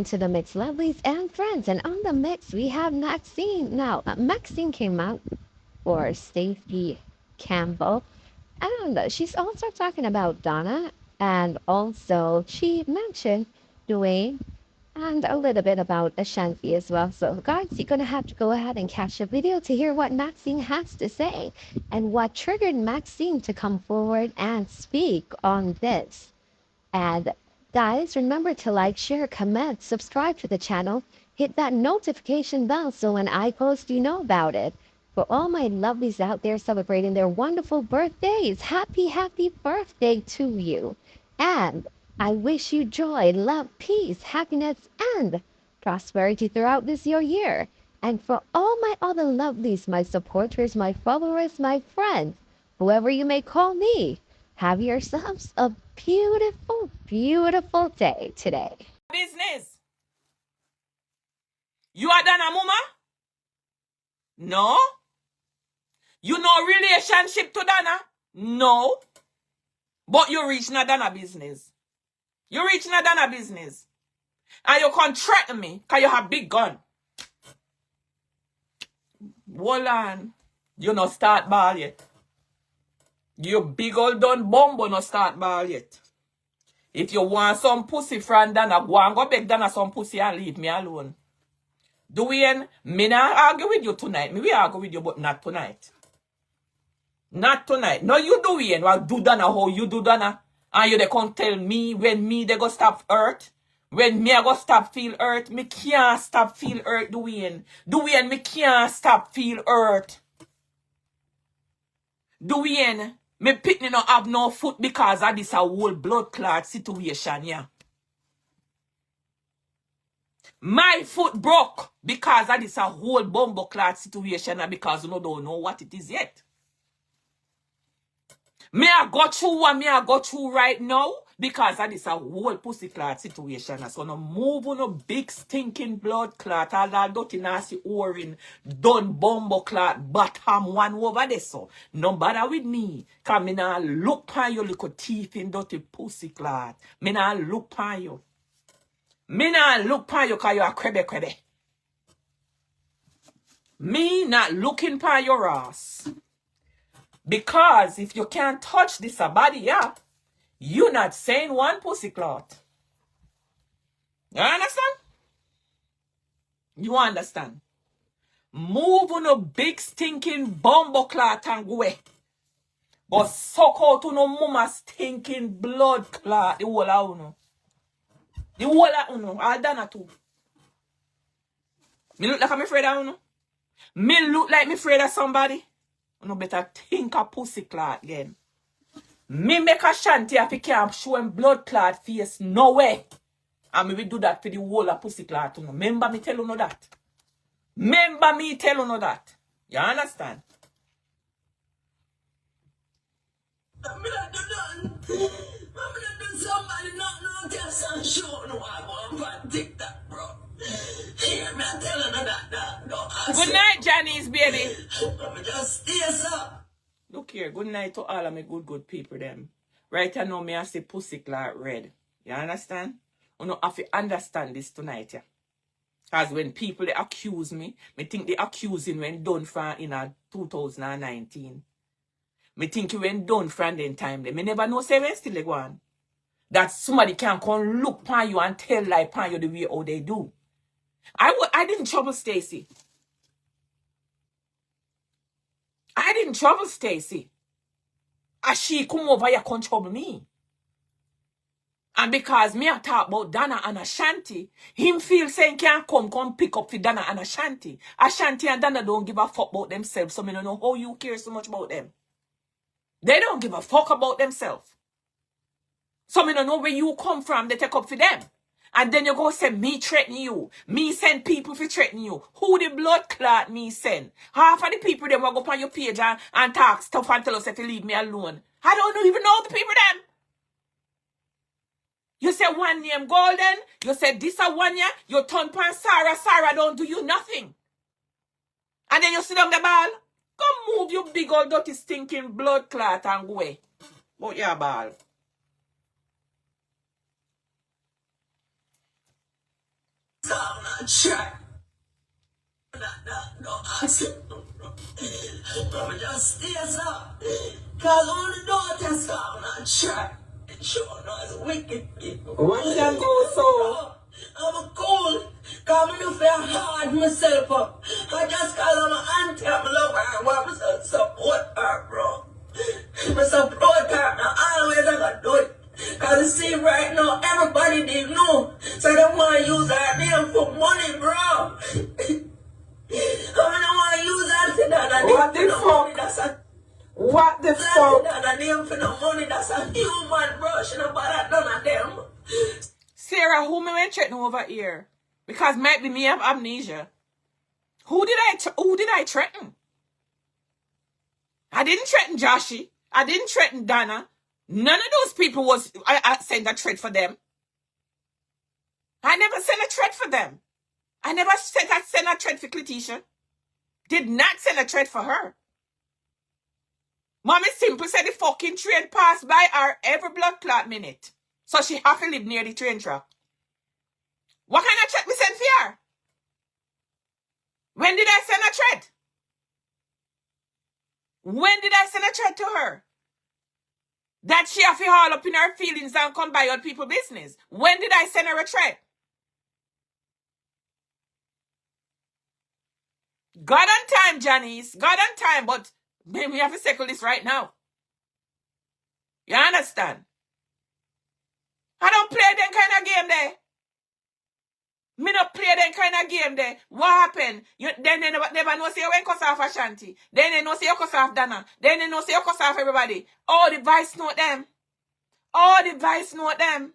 welcome to the Mix Lovelies and Friends. And on the mix, we have Maxine. Now, Maxine came out for Stacy Campbell, and she's also talking about Donna, and also she mentioned Dwayne, and a little bit about Ashanti as well. So, guys, you're gonna have to go ahead and catch the video to hear what Maxine has to say and what triggered Maxine to come forward and speak on this. And guys, remember to like, share, comment, subscribe to the channel, hit that notification bell so when I post, you know about it. For all my lovelies out there celebrating their wonderful birthdays, happy birthday to you. And I wish you joy, love, peace, happiness, and prosperity throughout this your year. And for all my other lovelies, my supporters, my followers, my friends, whoever you may call me, have yourselves a beautiful day today. Business. You are Donna Mama? No. You know relationship to Donna? No. But you reach na Donna business. You reach na Donna business. And you can threaten me because you have big gun. Hold on. You no start ball yet. You big old done bumbo no start ball yet. If you want some pussy from Donna, go and go beg Donna some pussy and leave me alone. Dwayne, me not argue with you tonight. Me we argue with you, but not tonight. Not tonight. No, you Dwayne. Well, do Donna how you do Donna. And you they can't tell me when me they go stop hurt. When me I go stop feel hurt. Me can't stop feel hurt, Dwayne. Dwayne, me can't stop feel hurt. Dwayne, me pitney no have no foot because of this a whole blood clot situation, yeah. My foot broke because of this a whole bumbo clot situation and because you don't know what it is yet. Me I go through what me I go through right now because of this a whole pussy clot situation. So no move on no big stinking blood clot, all that dirty nasty orin, done bumbo clot, bottom one over there so. No bother with me. Cause me nah look pan your little teeth in dirty pussy clot. Me nah look pan you. Me not look pan you cause you a crebe. Me not looking pan your ass. Because if you can't touch this a body, yeah, you not saying one pussy clot. You understand? You understand? Move on a big stinking bumbo clot and go away. But suck out to no mama stinking blood clot. The whole of uno. The whole of uno. All Donna too. Me look like I'm afraid of uno. Me look like me afraid of somebody. You better think a pussy clot again. Me make Ashanti if he can't show him blood clot face. No way. And me will do that for the whole of pussy clot. You know. Remember me tell you that. Remember me tell you that. You understand? I'm not done. I'm not done somebody not test and show no I go and TikTok, bro. Here, me telling you that. No, good night, Janice, baby. Just stay up. Look here, good night to all of my good people, them. Right now, me I say pussy clot red. You understand? You know, I have to understand this tonight, yeah. Because when people they accuse me think they accusing when done from in 2019. Me think when done from then time, me never know say when still they go on. That somebody can come look upon you and tell lie upon you the way how they do. I didn't trouble Stacy. I didn't trouble Stacy. As she come over here come trouble me. And because me I talk about Donna and Ashanti, him feel saying can't come pick up for Donna and Ashanti. Ashanti and Donna don't give a fuck about themselves, so me don't know how you care so much about them. They don't give a fuck about themselves. So me don't know where you come from, they take up for them. And then you go say, me threaten you. Me send people for threaten you. Who the blood clot me send? Half of the people them will go on your page and talk stuff and tell us if you leave me alone. I don't even know the people them. You say one name Golden. You say this a one year. You turn pan Sarah. Sarah don't do you nothing. And then you sit on the ball. Come move your big old dirty stinking blood clot and go away. But your ball. I'm not sure. No, I said, I'm just stay up. Cause on the daughter, so I'm not sure. Sure, no, it's wicked people. Why you can go so? I'm cool. Cause I feel hard myself up. I just cause I'm an auntie, I'm a lover, I want myself to support her, bro. I support her, now always I gotta do it. Cause you see right now, everybody they know. So they wanna use her name for money, bro. I don't want to use that for that. What the fuck? That's a What the fuck? that name for no money. That's a human, bro. She don't bother none of them. Sarah, who me went threaten over here? Because maybe me have amnesia. Who did I threaten? I didn't threaten Joshi. I didn't threaten Donna. None of those people was I sent a threat for them. I never sent a threat for them. I never sent a threat for Cletisha. Did not send a threat for her. Mommy simple said the fucking train passed by her every blood clot minute. So she have to live near the train track. What kind of threat me send for her? When did I send a threat? When did I send a threat to her? That she have to haul up in her feelings and come by other people's business. When did I send her a threat? God on time, Janice. God on time, but we have to settle this right now. You understand? I don't play that kind of game there. Me don't play that kind of game there. What happened? Then they never know say you went cuss off Ashanti. Then they know say you cuss off Donna. Then they know say you cuss off everybody. Oh, the vice note them. Oh, the vice note them.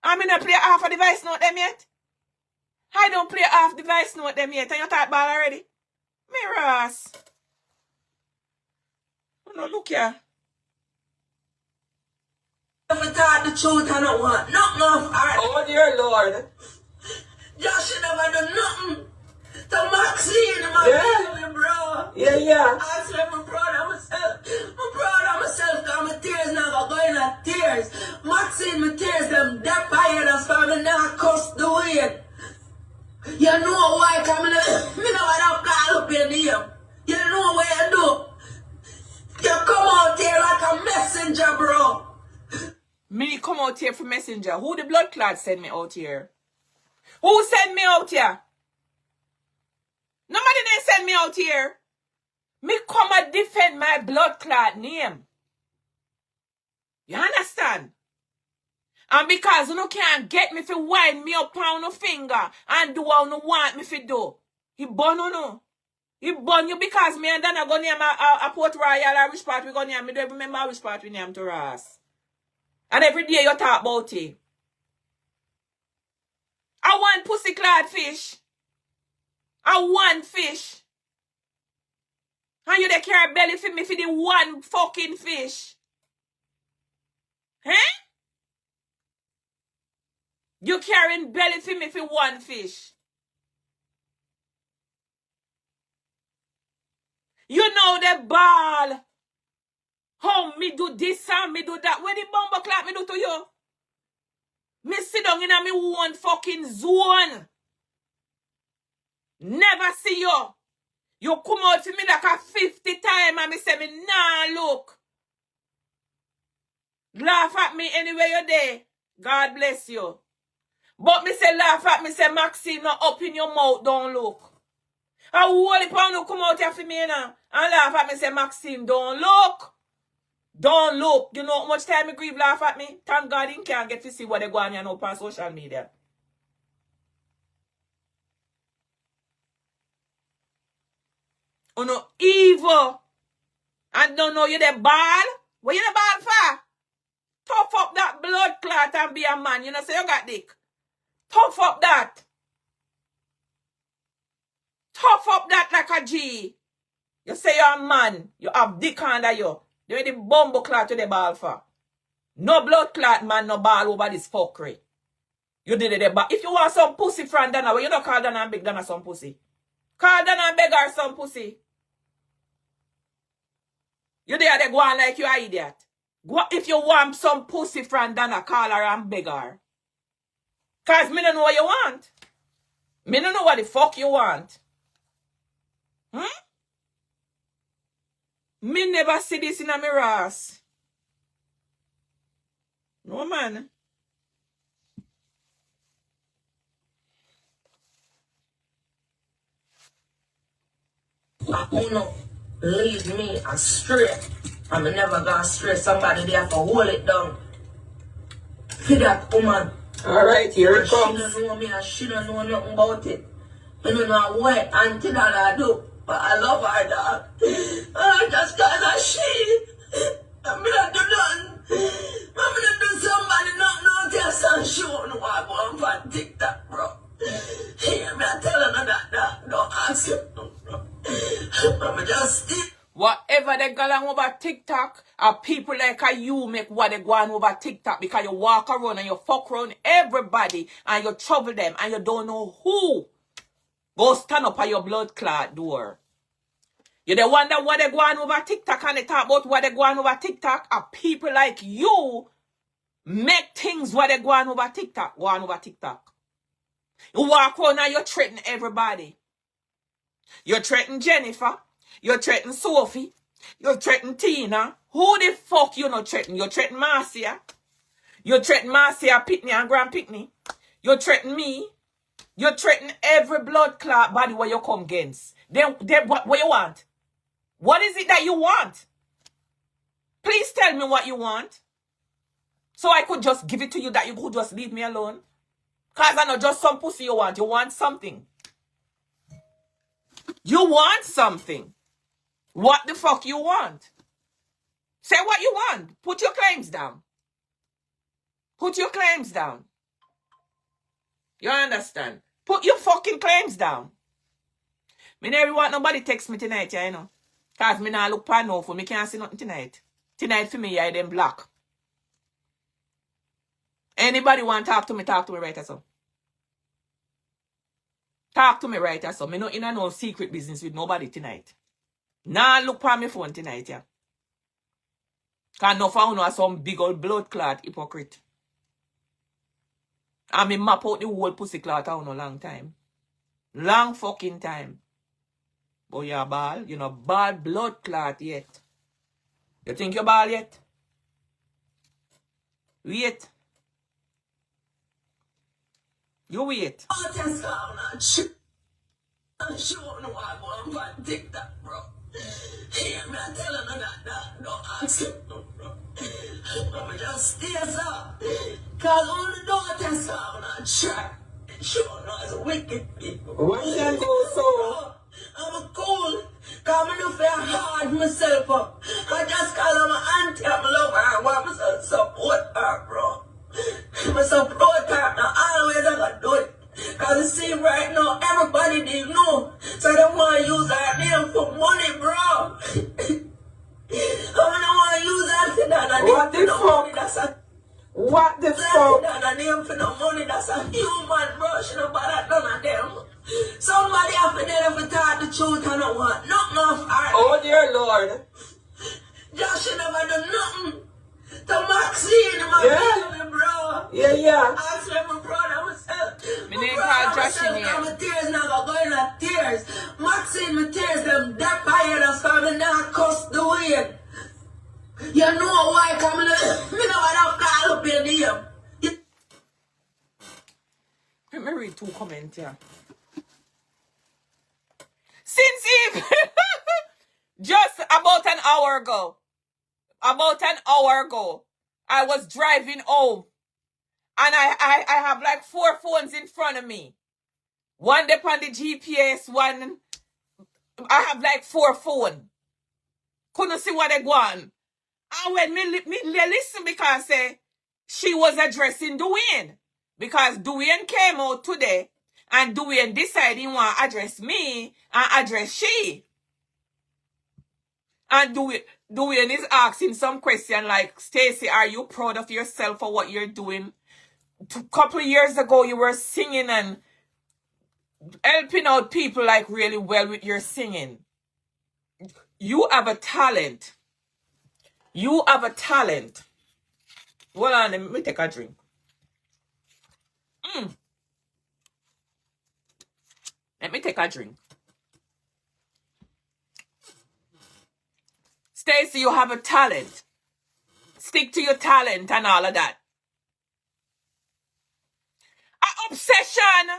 I mean, I play half of the vice note them yet. I don't play half the vice note them yet. And you thought ball already? Me Ross. No, look here. If I tell the truth, I don't want nothing off her. Oh, dear Lord. Josh never done nothing to Maxine, my baby, bro. Yeah. I said, I'm proud of myself. I'm proud of myself, cause my tears now going at tears. Maxine, my tears, them that fire, that's why me now cuss the way. You know why, cause me know I don't call up your name. You know what you do. You come out here like a messenger, bro. Me come out here for messenger. Who the blood clot send me out here? Who sent me out here? Nobody didn't send me out here. Me come and defend my blood clot name. You understand? And because you can't get me to wind me up on no finger and do what you want me to do. He burn you no. He burn you because me and Donna go name a Port Royal or which part we go name. Me don't remember which part we name to Ross. And every day you talk about it. I want pussy clad fish. I want fish. And you dey carry belly for me for the one fucking fish. Huh? You carrying belly for me for one fish. You know the ball. How me do this and me do that. When the bumbo clap me do to you? Me sit down in a me one fucking zone. Never see you. You come out to me like a 50 times and me say me nah look. Laugh at me anywhere you're there. God bless you. But me say laugh at me say Maxine not up in your mouth, don't look. I whole pound you come out here for me now and laugh at me say Maxine don't look. Don't look. You know how much time me grieve laugh at me? Thank God he can't get to see what they go on here now on social media. Oh no, evil. I don't know you the ball. What you the ball for? Tough up that blood clot and be a man. You know, say you got dick. Tough up that. Tough up that like a G. You say you're a man. You have dick under you. You the bumbo clot to the ball for. No blood clot man, no ball over this fuckery. You did it but if you want some pussy from Donna, well, you don't call Donna and beg Donna some pussy. Call Donna and beg her some pussy. You there they go on like you are idiot. Go, if you want some pussy from Donna, call her and beg her. Cause me don't know what you want. Me don't know what the fuck you want. Me never see this in a mirror. No, man. Who no lead me astray? I'm never go astray. Somebody there to hold it down. For that woman. Alright, here it She comes. don't know me and she don't know nothing about it. I don't know what auntie that I do. But I love her, dog. Just cause of she. I'm not do nothing. I'm not do somebody not know test and show no I go on TikTok, bro. Hear me, I tell her that. Don't ask him, bro. I'm just Whatever they go on over TikTok, or people like you make what they go on over TikTok because you walk around and you fuck around everybody and you trouble them and you don't know who. Go stand up at your blood clot door. You they wonder what they go on over TikTok and they talk about what they go on over TikTok, or people like you make things what they go on over TikTok. Go on over TikTok. You walk around and you threaten everybody. You threaten Jennifer. You threaten Sophie. You threaten Tina. Who the fuck you not threaten? You threaten Marcia. You threaten Marcia Pitney and Grand Pitney. You threaten me. You threaten every blood clot body where you come against. Then what you want? What is it that you want? Please tell me what you want. So I could just give it to you that you could just leave me alone. Because I know just some pussy you want. You want something. You want something. What the fuck you want? Say what you want. Put your claims down. Put your claims down. You understand? Put your fucking claims down. Me never want nobody text me tonight, you know. Because me not look pan no for me can't see nothing tonight. Tonight for me, I them black. Anybody want to talk to me right so. Talk to me right so. Me not in no secret business with nobody tonight. Nah look pan my phone tonight, yeah. Because no found no some big old blood clot hypocrite. And me map out the whole pussy clot out no long time. Long fucking time. But you're ball. You know bad blood clot yet. You think you're ball yet? Wait. You wait. She won't know I go on TikTok, bro. Hear me, I tell her that. Don't ask him, bro. I'm just stay up. Cause all the daughters are on track. She won't know it's wicked people. Why you go so? I'm cool. Cause I don't feel hard myself up. I just call her my auntie. I'm love her. I want myself to support her, bro. I support her. Now always I gotta do it. Cause you see right now, everybody didn't know. So they want to use our name for money, bro. I don't want to use that for that. What the fuck? What the fuck? That name for no money, that's a human, bro. She don't bother none of them. Somebody have to there for talk the truth and don't want nothing off her. Oh dear Lord. Josh never done nothing. To Maxine, my baby, bro. Yeah. Ask me my brother myself. Me name called Josh in here. My tears now go going like tears. Maxine, my tears them that fire that's coming now cost the way. You know why coming me know what I call up in here. Let me read 2 comments here. Since Eve, just about an hour ago, I was driving home and I have like 4 phones in front of me. One dep on the GPS, one, I have like 4 phones. Couldn't see what they go on. And when me listen because she was addressing Dwayne. Because Dwayne came out today and Dwayne decided he want to address me and address she. And Dwayne is asking some question like, Stacy, are you proud of yourself for what you're doing? A couple of years ago, you were singing and helping out people like really well with your singing. You have a talent. You have a talent. Hold on, let me take a drink. Let me take a drink. Stacy, you have a talent. Stick to your talent and all of that. A obsession.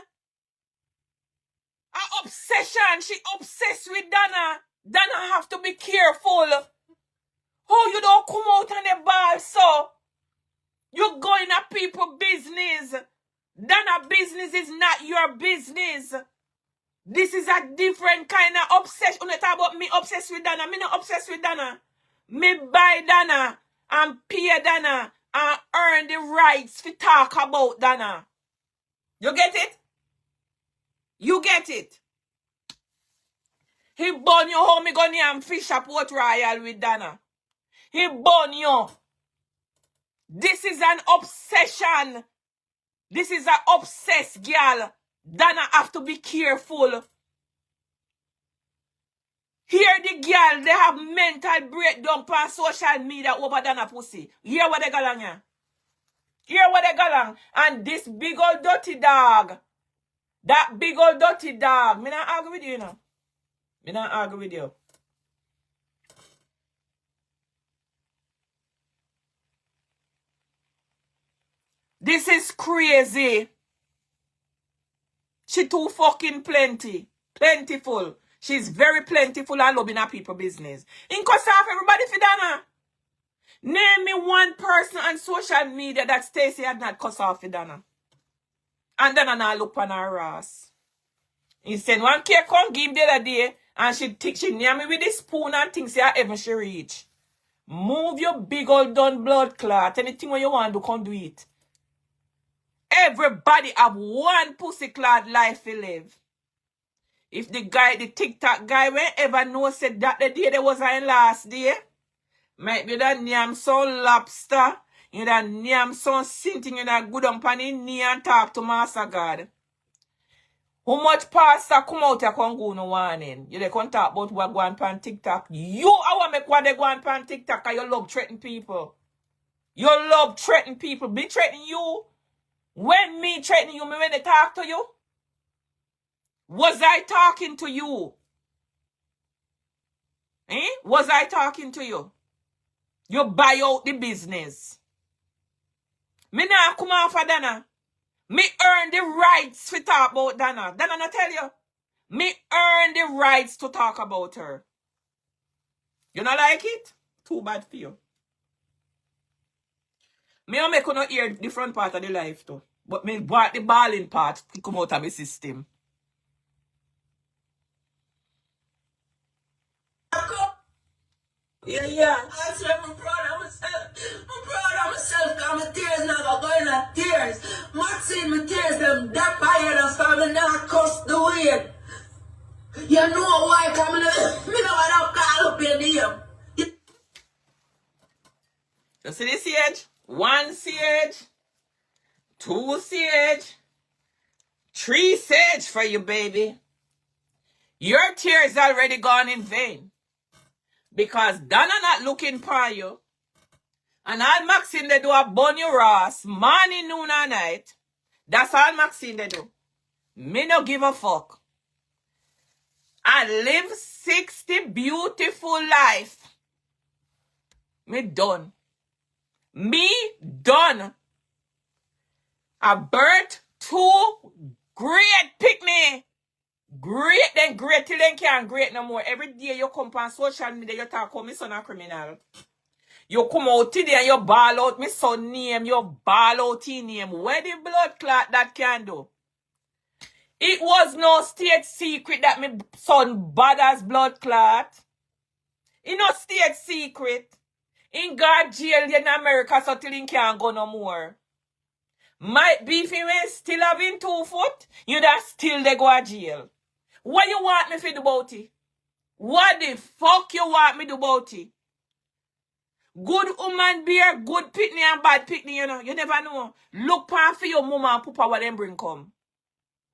A obsession. She obsessed with Donna. Donna have to be careful. Oh, you don't come out on the ball, so. You're going at people's business. Donna business is not your business. This is a different kind of obsession. You talk about me obsessed with Donna. Me not obsessed with Donna. Me buy Donna and pay Donna and earn the rights to talk about Donna. You get it? You get it? He burn you home, me go near and fish up Port Royal with Donna. He burn you. This is an obsession. This is an obsessed girl. Donna have to be careful. Here the girl, they have mental breakdown on social media over Donna pussy. Hear what they got on here? Hear what they got on? And this big old dirty dog. That big old dirty dog. Me not argue with you, you know. Me not argue with you. This is crazy. She too fucking plentiful. She's very plentiful and loving her people business. In cause of everybody for Donna. Name me one person on social media that Stacy had not cuss off for Donna. And Donna now look on her ass. He said one care come give the other day and she near me with the spoon and things say ever she reach. Move your big old done blood clot. Anything what you want to come do it. Everybody have one pussy clot life to live. If the guy, the TikTok guy, whenever know said that the day there was our last day, might be that name some lobster, you that name some sinting, you that good on his knee and talk to Master God. How much pastor come out here can go no warning? You they can talk about what go on pan TikTok. You I want make what they go on pan TikTok because you love threaten people. You love threaten people. Be threatening you. When me threatening you, me when they talk to you? Was I talking to you? Was I talking to you? You buy out the business. Me nah come off for Donna. Me earn the rights to talk about Donna. Donna not tell you. Me earn the rights to talk about her. You not like it? Too bad for you. Me don't make you not hear the front part of the life too. But me want the balling part to come out of my system. Yeah. I swear I'm proud of myself. I'm proud of myself because my tears now going at tears. Maxine, my tears them that higher than family now cuss the weird. You know why coming me know what I call up your name. You see this sage? 1 sage, 2 sage, 3 sage for you, baby. Your tears already gone in vain. Because Donna not looking for you. And all Maxine they do a burn your ass morning, noon, and night. That's all Maxine they do. Me no give a fuck. I live 60 beautiful life. Me done. Me done. I birth 2 great pick-me. Great, then great till they can't great no more. Every day you come on social media, you talk about me son a criminal. You come out today and you ball out me son name, you ball out his name. Where the blood clot that can do? It was no state secret that me son bad as blood clot. It no state secret. In God jail in America so till he can't go no more. Might be if he still having 2 foot, you that still they go to jail. What you want me to do about it? What the fuck you want me to do about it? Good woman bear, good pitney and bad pitney, you know. You never know. Look pan for your mama and papa what them bring come.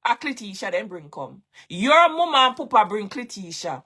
A Clitisha them bring come. Your mama and papa bring Clitisha.